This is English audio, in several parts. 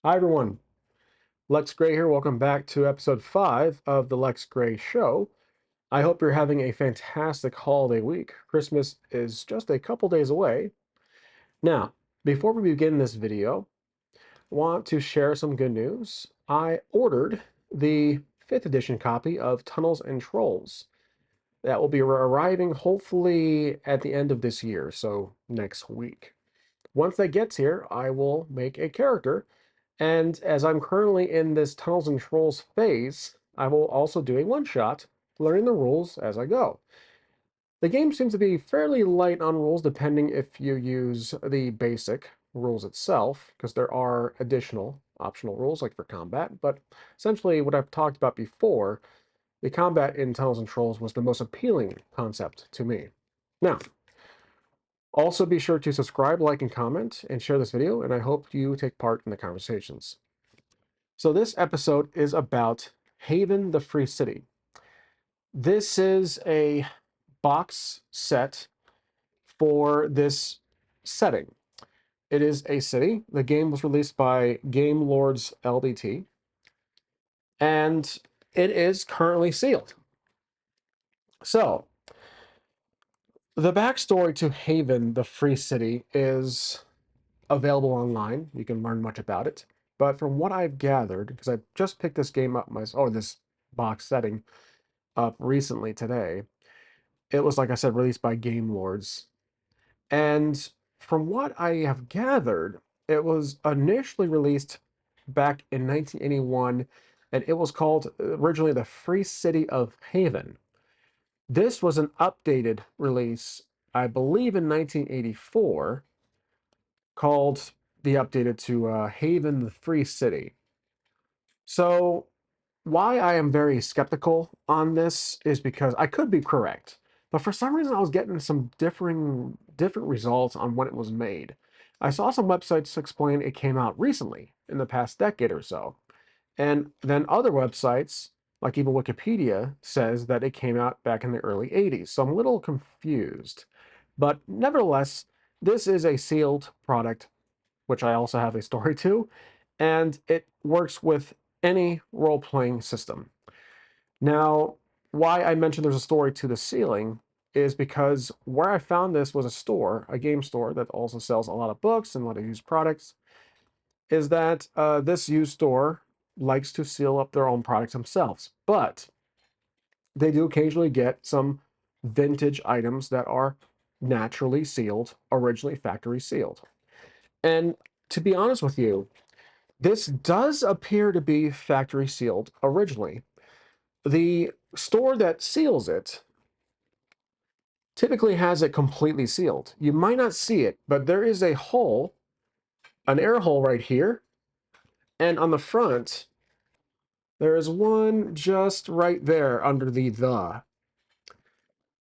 Hi everyone, Lex Gray here. Welcome back to episode 5 of the Lex Gray Show. I hope you're having a fantastic holiday week. Christmas is just a couple days away. Now, before we begin this video, I want to share some good news. I ordered the 5th edition copy of Tunnels and Trolls. That will be arriving hopefully at the end of this year, so next week. Once that gets here, I will make a character. And as I'm currently in this Tunnels and Trolls phase, I will also do a one-shot, learning the rules as I go. The game seems to be fairly light on rules depending if you use the basic rules itself, because there are additional optional rules like for combat, but essentially what I've talked about before, the combat in Tunnels and Trolls was the most appealing concept to me. Now, also be sure to subscribe, like, and comment, and share this video, and I hope you take part in the conversations. So this episode is about Haven the Free City. This is a box set for this setting. It is a city. The game was released by Game Lords LDT, and it is currently sealed. So, the backstory to Haven the Free City is available online. You can learn much about it. But from what I've gathered, because I just picked this game up this box setting up recently today, it was, like I said, released by Game Lords. And from what I have gathered, it was initially released back in 1981, and it was called originally the Free City of Haven. This was an updated release, I believe, in 1984, called the updated to Haven the Free City. So why I am very skeptical on this is because I could be correct, but for some reason I was getting some different results on when it was made. I saw some websites explain it came out recently in the past decade or so, and then other websites, like even Wikipedia, says that it came out back in the early 80s. So I'm a little confused. But nevertheless, this is a sealed product, which I also have a story to, and it works with any role-playing system. Now, why I mentioned there's a story to the ceiling is because where I found this was a store, a game store that also sells a lot of books and a lot of used products, is that this used store likes to seal up their own products themselves, but they do occasionally get some vintage items that are naturally sealed, originally factory sealed. And to be honest with you, this does appear to be factory sealed originally. The store that seals it typically has it completely sealed. You might not see it, but there is a hole, an air hole right here, and on the front, there is one just right there under the "the."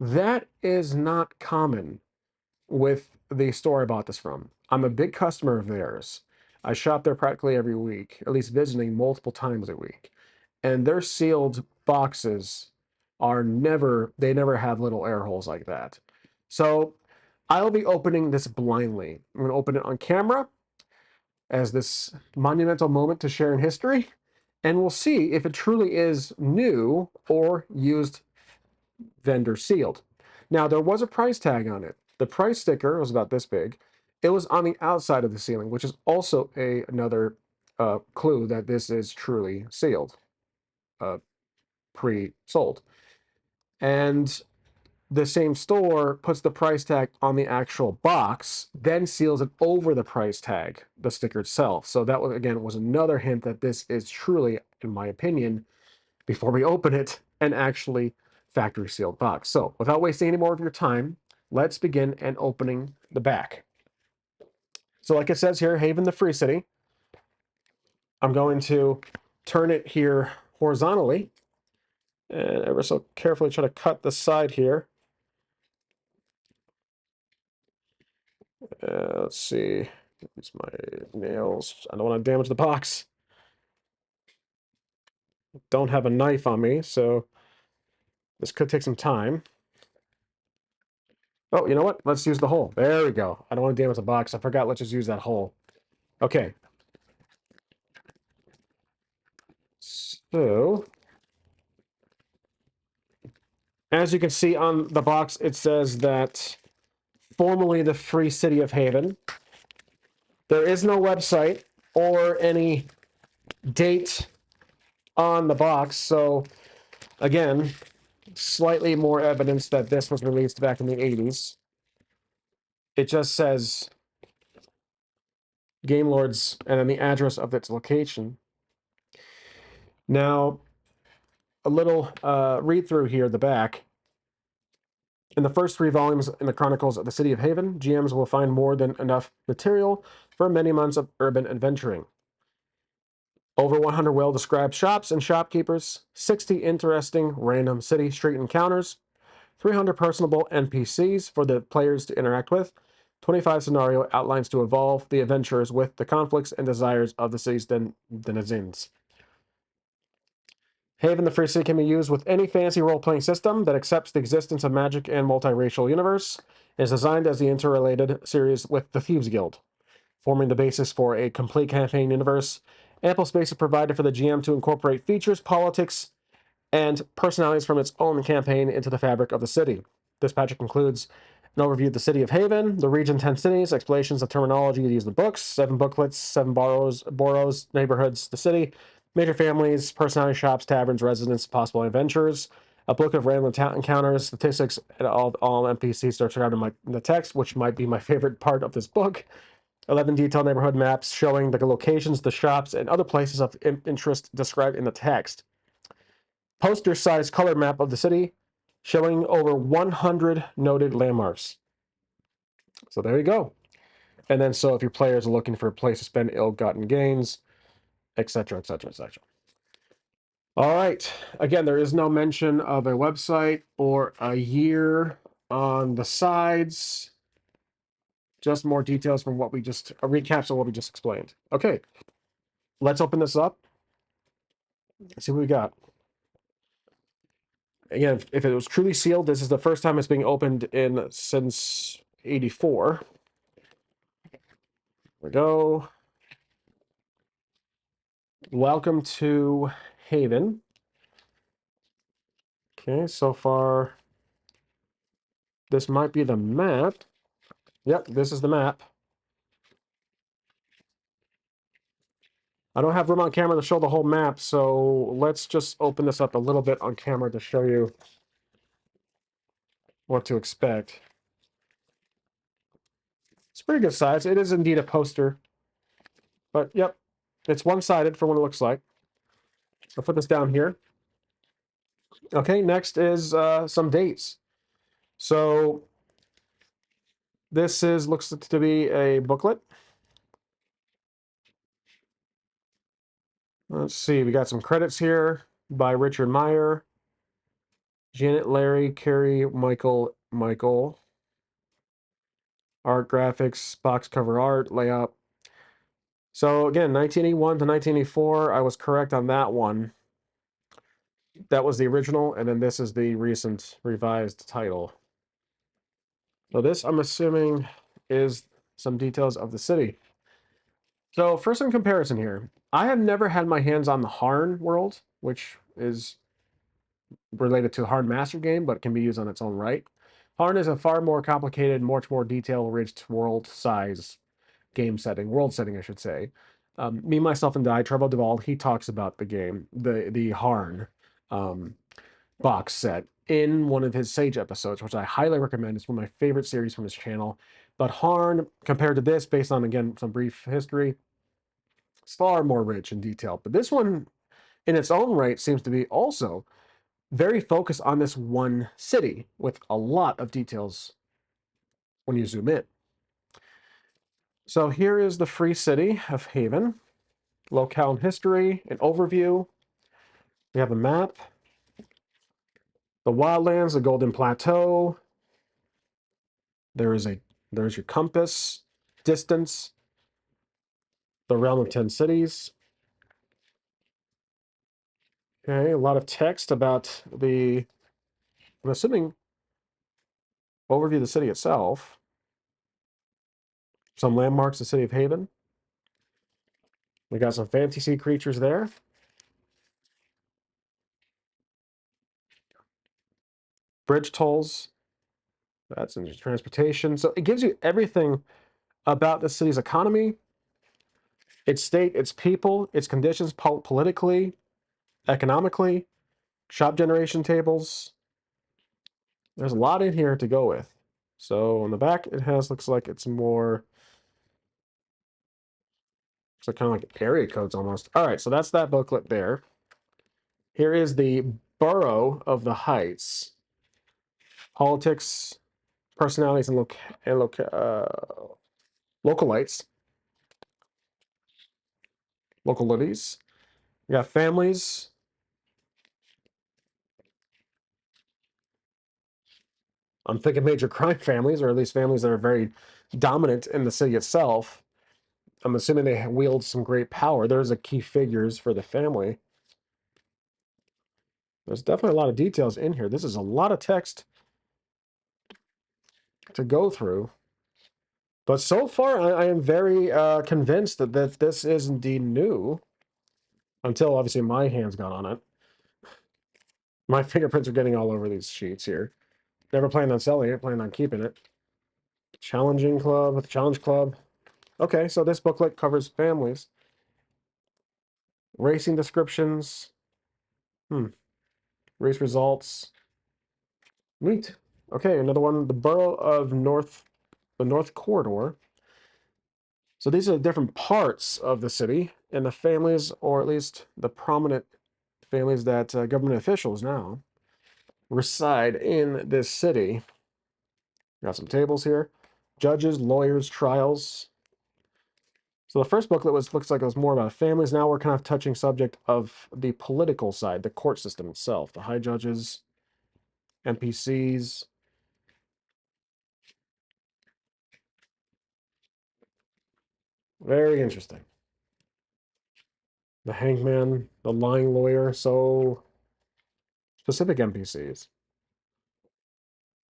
That is not common with the store I bought this from. I'm a big customer of theirs. I shop there practically every week, at least visiting multiple times a week. And their sealed boxes they never have little air holes like that. So I'll be opening this blindly. I'm going to open it on camera as this monumental moment to share in history, and we'll see if it truly is new or used vendor sealed. Now, there was a price tag on it. The price sticker was about this big. It was on the outside of the ceiling, which is also another clue that this is truly sealed, uh, pre-sold. And the same store puts the price tag on the actual box, then seals it over the price tag, the sticker itself. So that was, again, was another hint that this is truly, in my opinion, before we open it, an actually factory sealed box. So without wasting any more of your time, let's begin and opening the back. So like it says here, Haven the Free City. I'm going to turn it here horizontally and ever so carefully try to cut the side here. Let's see. Use my nails. I don't want to damage the box. Don't have a knife on me, so this could take some time. Oh, you know what? Let's use the hole. There we go. I don't want to damage the box. I forgot. Let's just use that hole. Okay. So, as you can see on the box, it says that formerly the Free City of Haven. There is no website or any date on the box, so again, slightly more evidence that this was released back in the 80s. It just says Game Lords and then the address of its location. Now, a little read through here at the back. In the first 3 volumes in the Chronicles of the City of Haven, GMs will find more than enough material for many months of urban adventuring. Over 100 well-described shops and shopkeepers, 60 interesting random city street encounters, 300 personable NPCs for the players to interact with, 25 scenario outlines to evolve the adventurers with the conflicts and desires of the city's denizens. Haven the Free City can be used with any fantasy role-playing system that accepts the existence of magic and multiracial universe, and is designed as the interrelated series with the Thieves Guild, forming the basis for a complete campaign universe. Ample space is provided for the GM to incorporate features, politics, and personalities from its own campaign into the fabric of the city. This package includes an overview of the city of Haven, the region 10 cities, explanations of terminology used in the books, 7 booklets, 7 boroughs, neighborhoods, the city, major families, personality shops, taverns, residents, possible adventures, a book of random encounters, statistics, and all NPCs are described in the text, which might be my favorite part of this book. 11 detailed neighborhood maps showing the locations, the shops, and other places of interest described in the text. Poster-sized color map of the city showing over 100 noted landmarks. So there you go. And then so if your players are looking for a place to spend ill-gotten gains, etc., etc., etc. All right. Again, there is no mention of a website or a year on the sides. Just more details from what we just, a recaps of what we just explained. Okay. Let's open this up. Let's see what we got. Again, if it was truly sealed, this is the first time it's being opened in since 84. Here we go. Welcome to Haven. Okay, so far, this might be the map. Yep, this is the map. I don't have room on camera to show the whole map, so let's just open this up a little bit on camera to show you what to expect. It's pretty good size. It is indeed a poster. But, yep, it's one-sided for what it looks like. I'll put this down here. Okay, next is some dates. So this looks to be a booklet. Let's see, we got some credits here by Richard Meyer, Janet, Larry, Carrie, Michael, art, graphics, box cover art, layout. So again, 1981 to 1984, I was correct on that one. That was the original, and then this is the recent revised title. So this, I'm assuming, is some details of the city. So for some comparison here, I have never had my hands on the Harn world, which is related to Harn Master Game, but can be used on its own right. Harn is a far more complicated, much more detail-rich world setting, I should say. Me, myself, and I, Trevor Duvall, he talks about the game, the Harn box set in one of his Sage episodes, which I highly recommend. It's one of my favorite series from his channel. But Harn, compared to this, based on, again, some brief history, it's far more rich and detailed. But this one, in its own right, seems to be also very focused on this one city with a lot of details when you zoom in. So here is the Free City of Haven, locale and history, an overview. We have a map, the wildlands, the Golden Plateau. There's your compass, distance, the realm of 10 cities. Okay, a lot of text about I'm assuming, overview of the city itself. Some landmarks, the city of Haven. We got some fantasy creatures there. bridge tolls. That's in transportation. So it gives you everything about the city's economy, its state, its people, its conditions politically, economically, shop generation tables. There's a lot in here to go with. So on the back, it has, looks like it's more, it's like kind of like area codes almost. All right, so that's that booklet there. Here is the Borough of the Heights. Politics, personalities, and localites, localities. We got families. I'm thinking major crime families, or at least families that are very dominant in the city itself. I'm assuming they wield some great power. There's a key figures for the family. There's definitely a lot of details in here. This is a lot of text to go through. But so far, I am very convinced that this is indeed new. Until obviously my hands got on it. My fingerprints are getting all over these sheets here. Never planned on selling it, planned on keeping it. Challenging Club with Challenge Club. Okay, so this booklet covers families. Racing descriptions. Race results. Neat. Okay, another one. The Borough of the North Corridor. So these are the different parts of the city, and the families, or at least the prominent families that government officials now reside in this city. Got some tables here. Judges, lawyers, trials. So the first booklet looks like it was more about families. Now we're kind of touching subject of the political side, the court system itself, the high judges, NPCs. Very interesting. The hangman, the lying lawyer, so specific NPCs.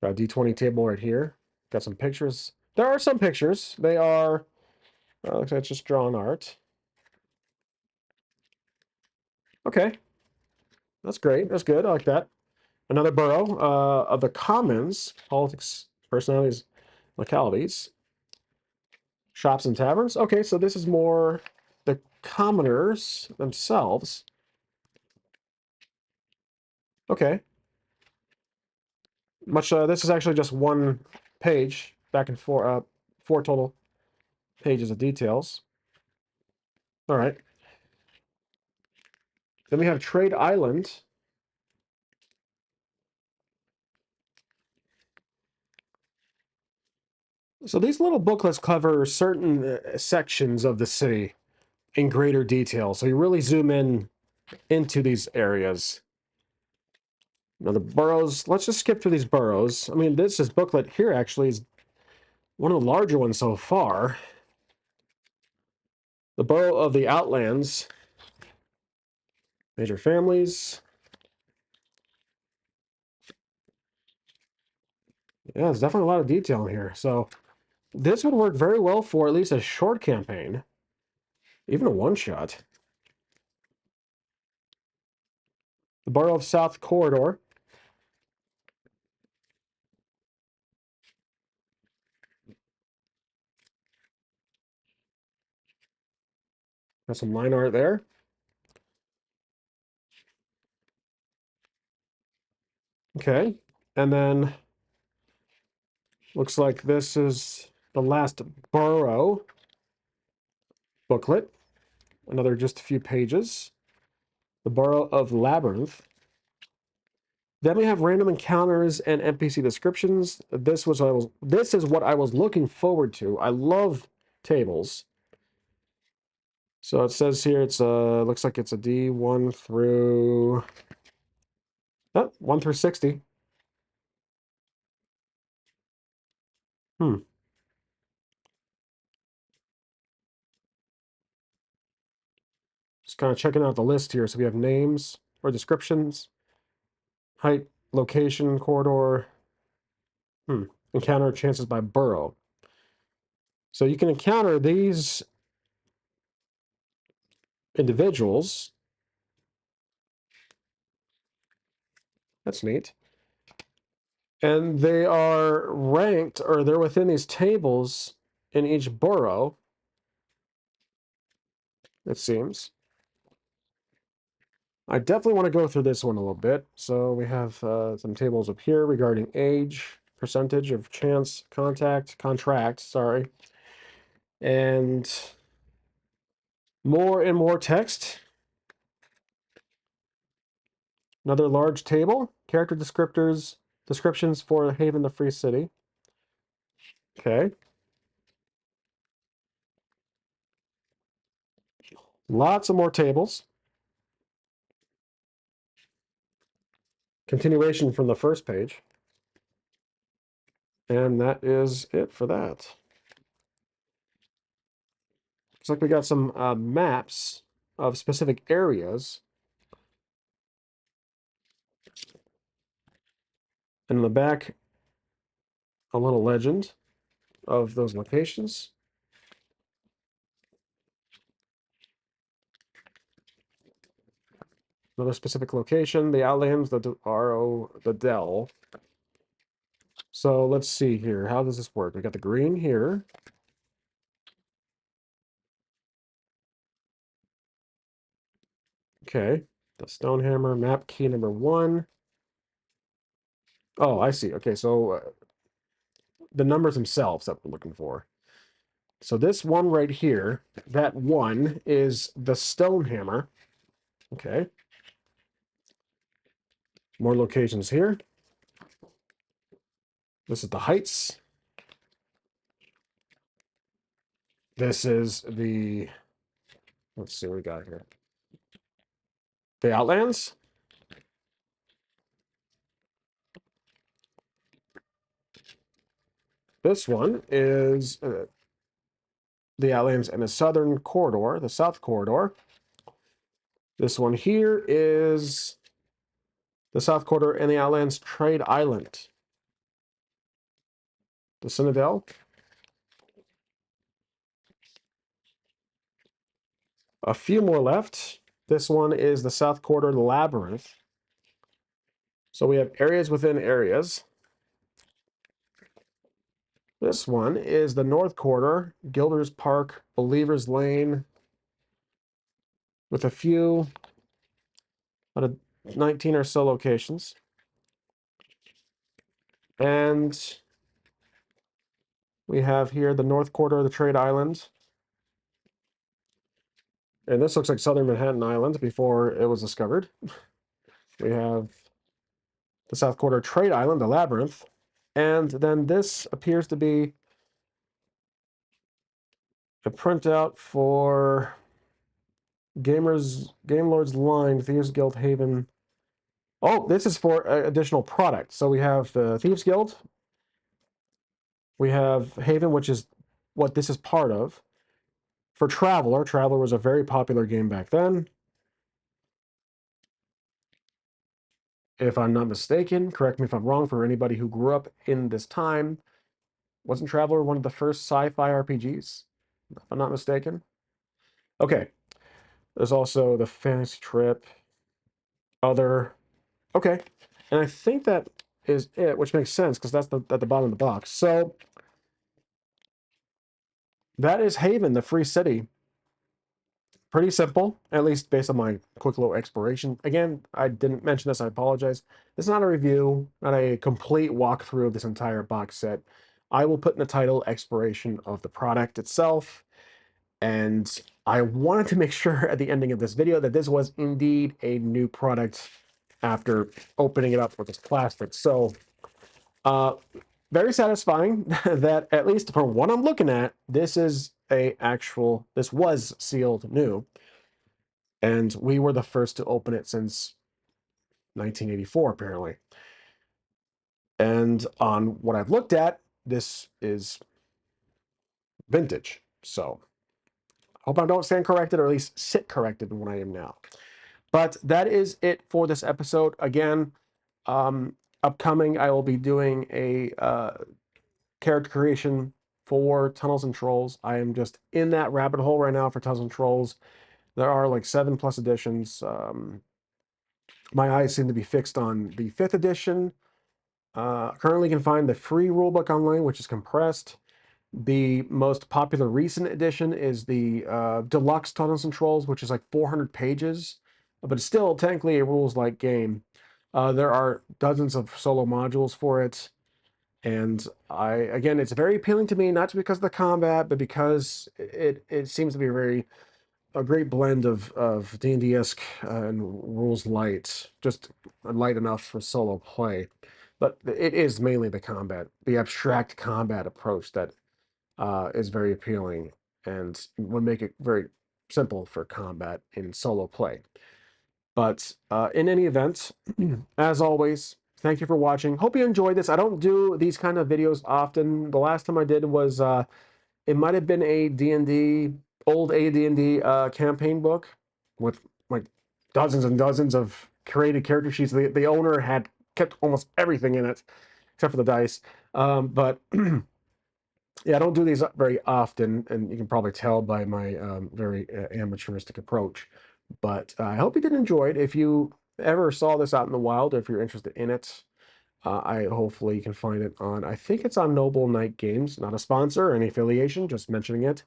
Got a D20 table right here. Got some pictures. There are some pictures. They are, looks like it's just drawn art. Okay. That's great. That's good. I like that. Another borough of the commons, politics, personalities, localities, shops and taverns. Okay, so this is more the commoners themselves. Okay. This is actually just one page, back and forth, four total pages of details. All right. Then we have Trade Island. So these little booklets cover certain sections of the city in greater detail. So you really zoom in into these areas. Now the boroughs, let's just skip through these boroughs. I mean, this booklet here actually is one of the larger ones so far. The borough of the Outlands. Major families. Yeah, there's definitely a lot of detail in here. So this would work very well for at least a short campaign. Even a one-shot. The borough of South Corridor. Got some line art there. Okay. And then looks like this is the last borough booklet. Another just a few pages. The borough of Labyrinth. Then we have random encounters and NPC descriptions. This is what I was looking forward to. I love tables. So it says here it's looks like it's a D1 through 1 through 60. Just kind of checking out the list here. So we have names or descriptions, height, location, corridor, encounter chances by borough. So you can encounter these individuals. That's neat. And they are ranked, or they're within these tables in each borough, it seems. I definitely want to go through this one a little bit. So we have some tables up here regarding age, percentage of chance, contract, sorry, and more and more text. Another large table, character descriptions for Haven the Free City. Okay. Lots of more tables. Continuation from the first page. And that is it for that. Looks like we got some maps of specific areas. And in the back, a little legend of those locations. Another specific location, the Outlands, the RO, the Dell. So let's see here. How does this work? We got the green here. Okay. The Stonehammer map key number 1. Oh, I see. Okay, so the numbers themselves that we're looking for. So this one right here, that one is the Stonehammer. Okay. More locations here. This is the Heights. This is the, let's see what we got here. The Outlands. This one is the Outlands and the Southern Corridor, the South Corridor. This one here is the South Corridor and the Outlands Trade Island. The Citadel. A few more left. This one is the South Corridor Labyrinth. So we have areas within areas. This one is the North Corridor, Gilder's Park, Believer's Lane, with a few out of 19 or so locations. And we have here the North Corridor of the Trade Island. And this looks like Southern Manhattan Island before it was discovered. We have the South Corridor Trade Island, the Labyrinth. And then this appears to be a printout for Game Lord's Line, Thieves Guild Haven. Oh, this is for additional product. So we have the Thieves Guild. We have Haven, which is what this is part of. For Traveler, Traveler was a very popular game back then. If I'm not mistaken, correct me if I'm wrong, for anybody who grew up in this time, wasn't Traveler one of the first sci-fi RPGs? If I'm not mistaken. Okay. There's also the Fantasy Trip. Other. Okay. And I think that is it, which makes sense because that's at the bottom of the box. So that is Haven, the free city. Pretty simple, at least based on my quick little exploration. Again, I didn't mention this, I apologize. This is not a review, not a complete walkthrough of this entire box set. I will put in the title exploration of the product itself. And I wanted to make sure at the ending of this video that this was indeed a new product after opening it up with this plastic. So very satisfying that at least for what I'm looking at, this was sealed new. And we were the first to open it since 1984, apparently. And on what I've looked at, this is vintage. So I hope I don't stand corrected, or at least sit corrected in what I am now. But that is it for this episode. Again, upcoming, I will be doing a character creation for Tunnels and Trolls. I am just in that rabbit hole right now for Tunnels and Trolls. There are like 7+ editions. My eyes seem to be fixed on the 5th edition. Currently, you can find the free rulebook online, which is compressed. The most popular recent edition is the deluxe Tunnels and Trolls, which is like 400 pages, but it's still technically a rules-like game. There are dozens of solo modules for it, and again, it's very appealing to me, not just because of the combat, but because it seems to be a great blend of D&D-esque and rules light, just light enough for solo play. But it is mainly the combat, the abstract combat approach that is very appealing and would make it very simple for combat in solo play. But in any event, as always, thank you for watching. Hope you enjoyed this. I don't do these kind of videos often. The last time I did was it might have been a D&D, old AD&D campaign book with like dozens and dozens of created character sheets. The owner had kept almost everything in it except for the dice. But yeah, I don't do these very often, and you can probably tell by my very amateuristic approach. But I hope you did enjoy it. If you ever saw this out in the wild, or if you're interested in it, I hopefully you can find it on. I think it's on Noble Knight Games, not a sponsor or any affiliation, just mentioning it.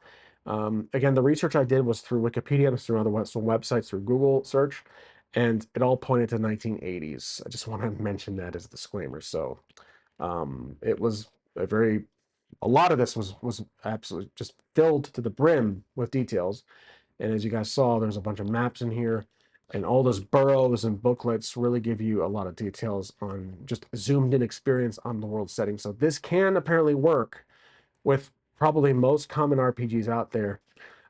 Again, the research I did was through Wikipedia, was through other some websites, through Google search, and it all pointed to 1980s. I just want to mention that as a disclaimer. So it was a lot of this was absolutely just filled to the brim with details. And as you guys saw, there's a bunch of maps in here, and all those burrows and booklets really give you a lot of details on just zoomed in experience on the world setting. So this can apparently work with probably most common RPGs out there.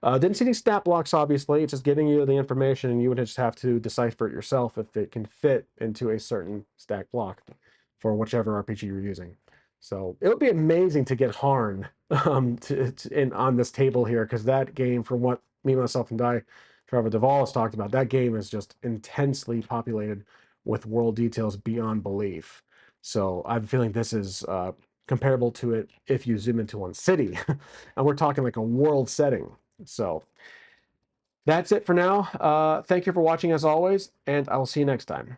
Didn't see any stat blocks, obviously. It's just giving you the information, and you would just have to decipher it yourself if it can fit into a certain stat block for whichever RPG you're using. So it would be amazing to get Harn on this table here, because that game, from what me, myself, and Trevor Duvall has talked about, that game is just intensely populated with world details beyond belief. So I have a feeling this is comparable to it if you zoom into one city. And we're talking like a world setting. So that's it for now. Thank you for watching as always, and I will see you next time.